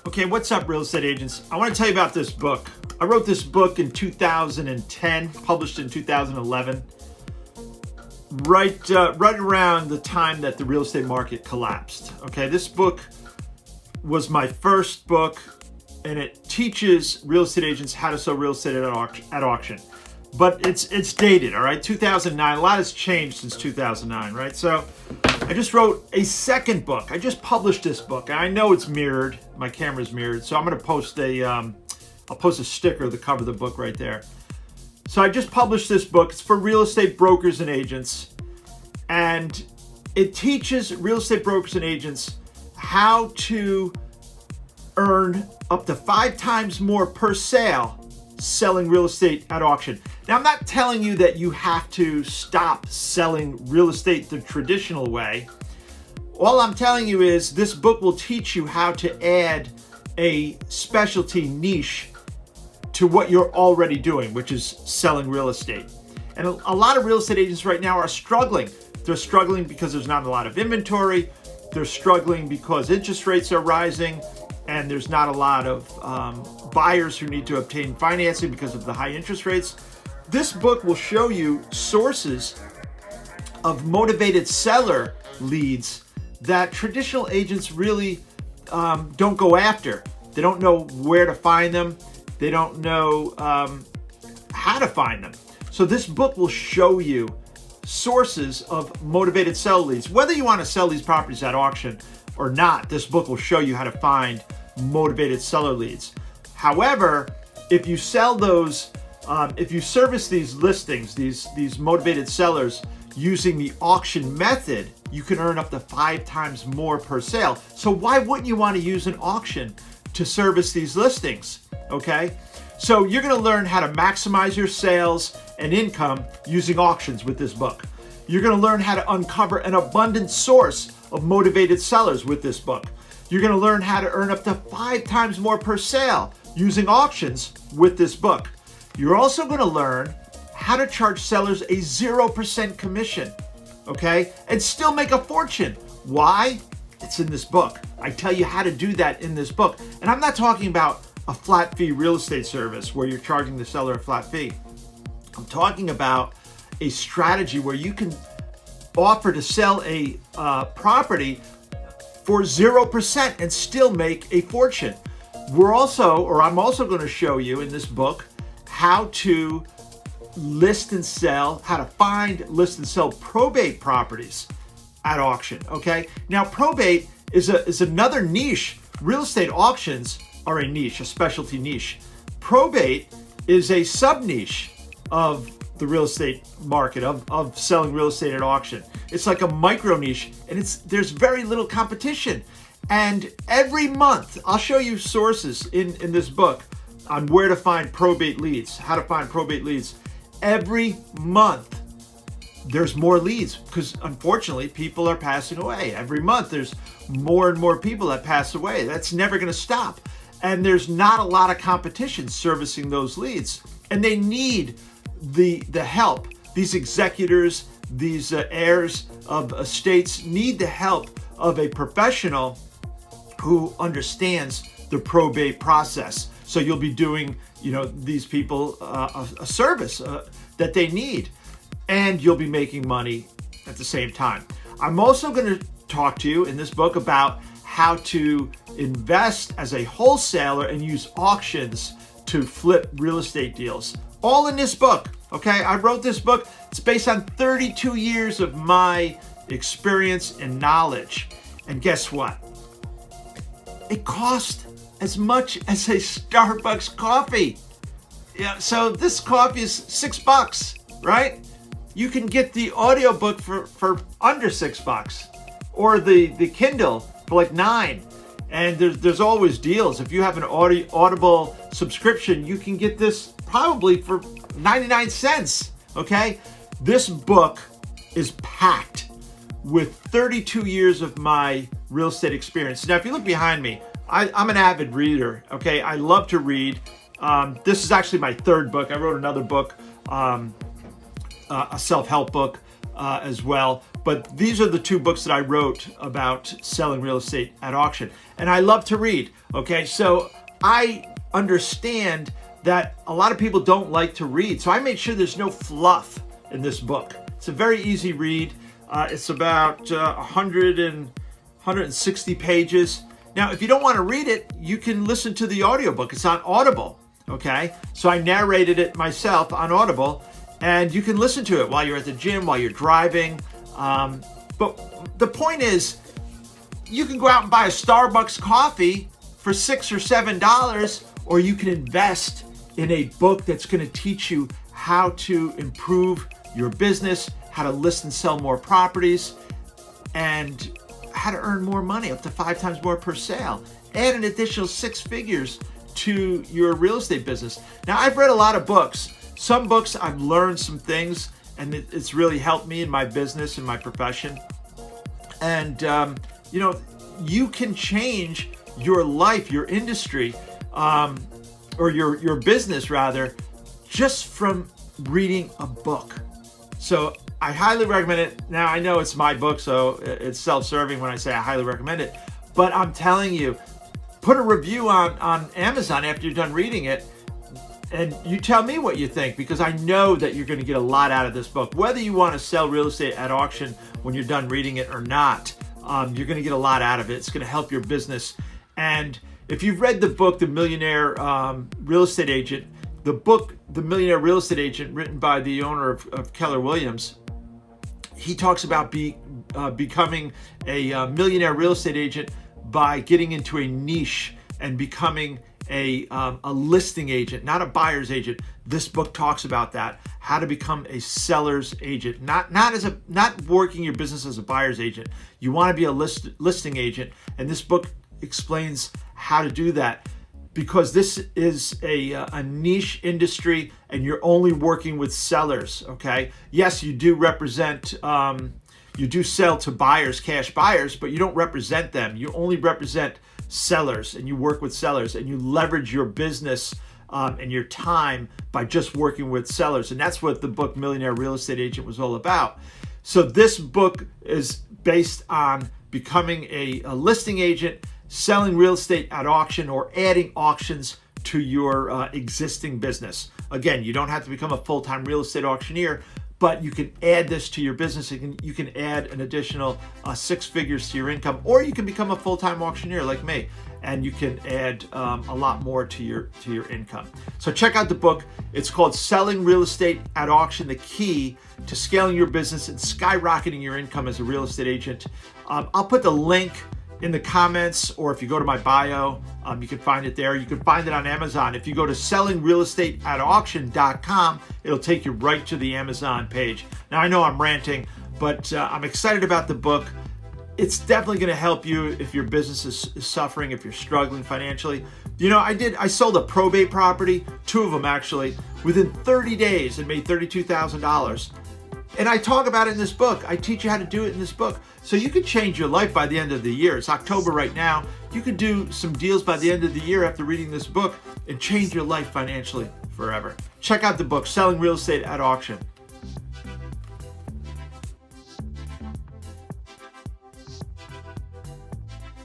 Okay, what's up, real estate agents? I want to tell you about this book. I wrote this book in 2010, published in 2011, right around the time that the real estate market collapsed. Okay, this book was my first book, and it teaches real estate agents how to sell real estate at auction. But it's dated, all right? 2009. A lot has changed since 2009, right? So I just wrote a second book. I just published this book. I know it's mirrored. My camera's mirrored, so I'm going to post I'll post a sticker to cover the book right there. So I just published this book. It's for real estate brokers and agents, and it teaches real estate brokers and agents how to earn up to 5 times more per sale selling real estate at auction. Now, I'm not telling you that you have to stop selling real estate the traditional way. All I'm telling you is this book will teach you how to add a specialty niche to what you're already doing, which is selling real estate. And a lot of real estate agents right now are struggling. They're struggling because there's not a lot of inventory. They're struggling because interest rates are rising, and there's not a lot of buyers who need to obtain financing because of the high interest rates. This book will show you sources of motivated seller leads that traditional agents really don't go after. They don't know where to find them. They don't know how to find them. So this book will show you sources of motivated seller leads. Whether you want to sell these properties at auction or not, this book will show you how to find motivated seller leads. However, if you sell those, if you service these listings, these motivated sellers using the auction method, you can earn up to 5 times more per sale. So why wouldn't you want to use an auction to service these listings? Okay, so you're going to learn how to maximize your sales and income using auctions with this book. You're going to learn how to uncover an abundant source of motivated sellers with this book. You're going to learn how to earn up to 5 times more per sale using auctions with this book. You're also going to learn how to charge sellers a 0% commission, okay, and still make a fortune. Why? It's in this book. I tell you how to do that in this book. And I'm not talking about a flat fee real estate service where you're charging the seller a flat fee. I'm talking about a strategy where you can offer to sell a property for 0% and still make a fortune. I'm also going to show you in this book how to list and sell, how to find, list and sell probate properties at auction. Okay. Now, probate is another niche. Real estate auctions are a niche, a specialty niche. Probate is a sub niche of the real estate market, of selling real estate at auction. It's like a micro niche, and there's very little competition. And every month, I'll show you sources in this book on where to find probate leads, how to find probate leads. Every month, there's more leads because unfortunately, people are passing away. Every month, there's more and more people that pass away. That's never going to stop. And there's not a lot of competition servicing those leads. And they need the help. These executors, these heirs of estates need the help of a professional who understands the probate process. So you'll be doing, these people a service that they need, and you'll be making money at the same time. I'm also going to talk to you in this book about how to invest as a wholesaler and use auctions to flip real estate deals. All in this book, okay? I wrote this book. It's based on 32 years of my experience and knowledge. And guess what? It cost as much as a Starbucks coffee. Yeah, so this coffee is $6, right? You can get the audiobook for under $6, or the Kindle for like $9. And there's always deals. If you have an Audible subscription, you can get this probably for 99 cents, okay? This book is packed with 32 years of my real estate experience. Now, if you look behind me, I'm an avid reader, okay? I love to read. This is actually my 3rd book. I wrote another book, a self-help book as well. But these are the two books that I wrote about selling real estate at auction. And I love to read, okay? So I understand that a lot of people don't like to read. So I made sure there's no fluff in this book. It's a very easy read. It's about 160 pages. Now, if you don't want to read it, you can listen to the audiobook. It's on Audible, okay? So I narrated it myself on Audible, and you can listen to it while you're at the gym, while you're driving. But the point is, you can go out and buy a Starbucks coffee for $6 or $7, or you can invest in a book that's going to teach you how to improve your business, how to list and sell more properties, and how to earn more money, up to 5 times more per sale. Add an additional 6 figures to your real estate business. Now, I've read a lot of books. Some books I've learned some things, and it's really helped me in my business and my profession. And you know, you can change your life, your industry, or your business rather, just from reading a book. So I highly recommend it. Now, I know it's my book, so it's self-serving when I say I highly recommend it, but I'm telling you, put a review on Amazon after you're done reading it, and you tell me what you think, because I know that you're going to get a lot out of this book. Whether you want to sell real estate at auction when you're done reading it or not, you're going to get a lot out of it. It's going to help your business. And if you've read the book, The Millionaire Real Estate Agent, the book, The Millionaire Real Estate Agent, written by the owner of Keller Williams, he talks about becoming a millionaire real estate agent by getting into a niche and becoming a listing agent, not a buyer's agent. This book talks about that, how to become a seller's agent, not working your business as a buyer's agent. You want to be a listing agent, and this book explains how to do that, because this is a niche industry and you're only working with sellers, okay? Yes, you do represent, you do sell to buyers, cash buyers, but you don't represent them. You only represent sellers, and you work with sellers, and you leverage your business and your time by just working with sellers. And that's what the book Millionaire Real Estate Agent was all about. So this book is based on becoming a listing agent, selling real estate at auction, or adding auctions to your existing business. Again, you don't have to become a full-time real estate auctioneer, but you can add this to your business. You can add an additional 6 figures to your income, or you can become a full-time auctioneer like me, and you can add a lot more to your income. So check out the book. It's called Selling Real Estate at Auction: The Key to Scaling Your Business and Skyrocketing Your Income as a Real Estate Agent. I'll put the link in the comments, or if you go to my bio, you can find it there. You can find it on Amazon. If you go to sellingrealestateatauction.com, it'll take you right to the Amazon page. Now, I know I'm ranting, but I'm excited about the book. It's definitely going to help you if your business is suffering, if you're struggling financially. You know, I sold a probate property, 2 of them actually, within 30 days and made $32,000. And I talk about it in this book. I teach you how to do it in this book. So you could change your life by the end of the year. It's October right now. You could do some deals by the end of the year after reading this book and change your life financially forever. Check out the book, Selling Real Estate at Auction.